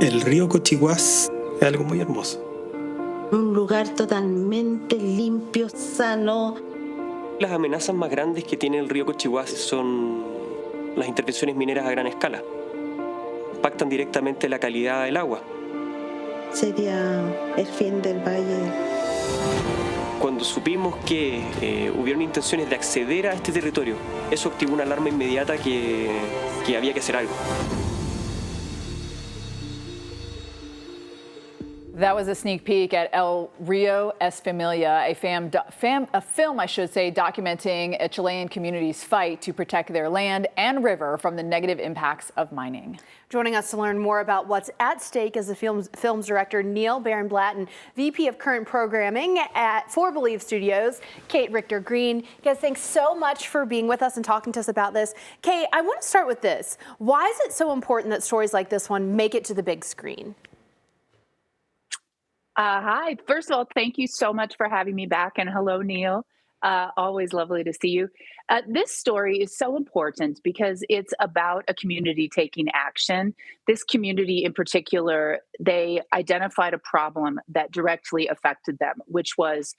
El río Cochihuás es algo muy hermoso. Un lugar totalmente limpio, sano. Las amenazas más grandes que tiene el río Cochihuás son las intervenciones mineras a gran escala. Impactan directamente la calidad del agua. Sería el fin del valle. Cuando supimos que hubieron intenciones de acceder a este territorio, eso activó una alarma inmediata que había que hacer algo. That was a sneak peek at El Río Es Familia, a film, documenting a Chilean community's fight to protect their land and river from the negative impacts of mining. Joining us to learn more about what's at stake is the film's director, Neal Barenblat, and VP of Current Programming for BeAlive Studios, Kate Richter Green. Guys, thanks so much for being with us and talking to us about this. Kate, I want to start with this. Why is it so important that stories like this one make it to the big screen? Hi. First of all, thank you so much for having me back. And hello, Neil. Always lovely to see you. This story is so important because it's about a community taking action. This community in particular, they identified a problem that directly affected them, which was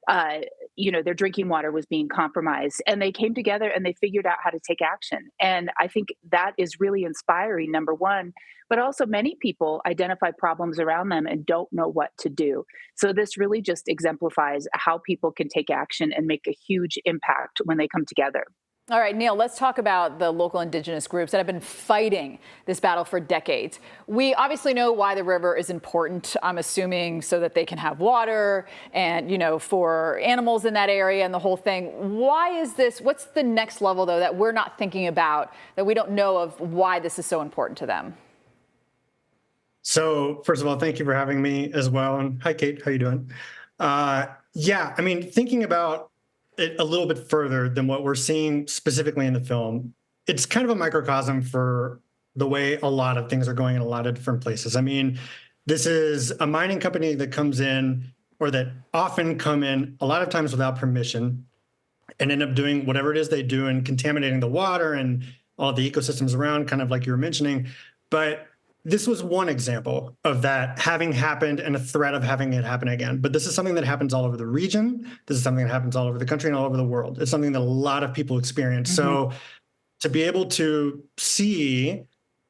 their drinking water was being compromised, and they came together and they figured out how to take action. And I think that is really inspiring, number one, but also many people identify problems around them and don't know what to do. So this really just exemplifies how people can take action and make a huge impact when they come together. All right, Neal, let's talk about the local indigenous groups that have been fighting this battle for decades. We obviously know why the river is important, I'm assuming, so that they can have water and, for animals in that area and the whole thing. Why is this? What's the next level, though, that we're not thinking about, that we don't know of why this is so important to them? So, first of all, thank you for having me as well. And hi, Kate, how you doing? Thinking about it a little bit further than what we're seeing specifically in the film, it's kind of a microcosm for the way a lot of things are going in a lot of different places. This is a mining company that comes in, or that often come in a lot of times without permission, and end up doing whatever it is they do and contaminating the water and all the ecosystems around, kind of like you were mentioning. But this was one example of that having happened and a threat of having it happen again. But this is something that happens all over the region. This is something that happens all over the country and all over the world. It's something that a lot of people experience. Mm-hmm. So to be able to see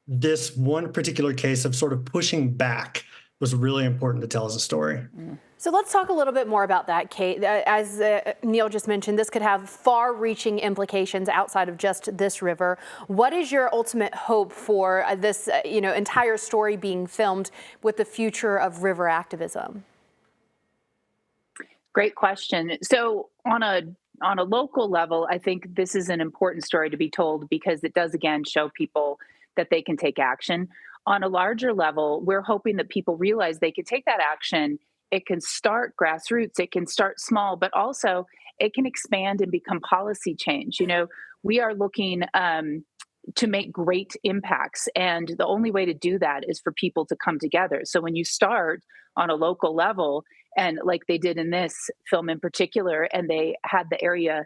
this one particular case of sort of pushing back was really important to tell as a story. Mm. So let's talk a little bit more about that, Kate. As Neal just mentioned, this could have far-reaching implications outside of just this river. What is your ultimate hope for this, entire story being filmed with the future of river activism? Great question. So on a local level, I think this is an important story to be told because it does, again, show people that they can take action. On a larger level, we're hoping that people realize they can take that action. It can start grassroots, it can start small, but also it can expand and become policy change. We are looking to make great impacts, and the only way to do that is for people to come together. So when you start on a local level, and like they did in this film in particular, and they had the area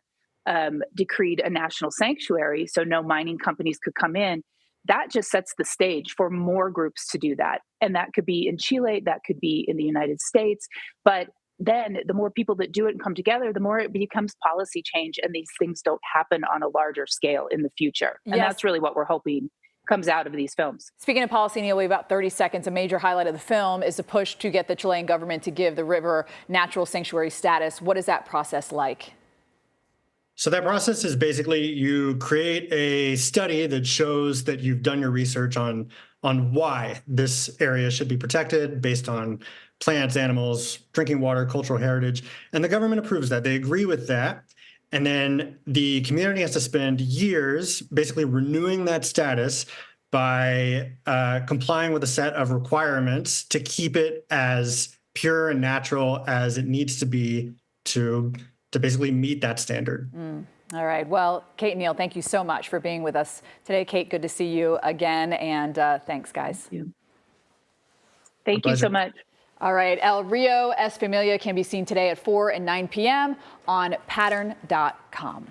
decreed a national sanctuary, so no mining companies could come in, that just sets the stage for more groups to do that. And that could be in Chile, that could be in the United States. But then the more people that do it and come together, the more it becomes policy change, and these things don't happen on a larger scale in the future. And that's really what we're hoping comes out of these films. Speaking of policy, Neal, we have about 30 seconds. A major highlight of the film is the push to get the Chilean government to give the river natural sanctuary status. What is that process like? So that process is basically you create a study that shows that you've done your research on why this area should be protected based on plants, animals, drinking water, cultural heritage. And the government approves that. They agree with that. And then the community has to spend years basically renewing that status by complying with a set of requirements to keep it as pure and natural as it needs to be to basically meet that standard. All right. Well, Kate and Neal, thank you so much for being with us today. Kate, good to see you again. And thanks, guys. Thank you so much. All right. El Río Es Familia can be seen today at 4 and 9 p.m. on Pattrn.com.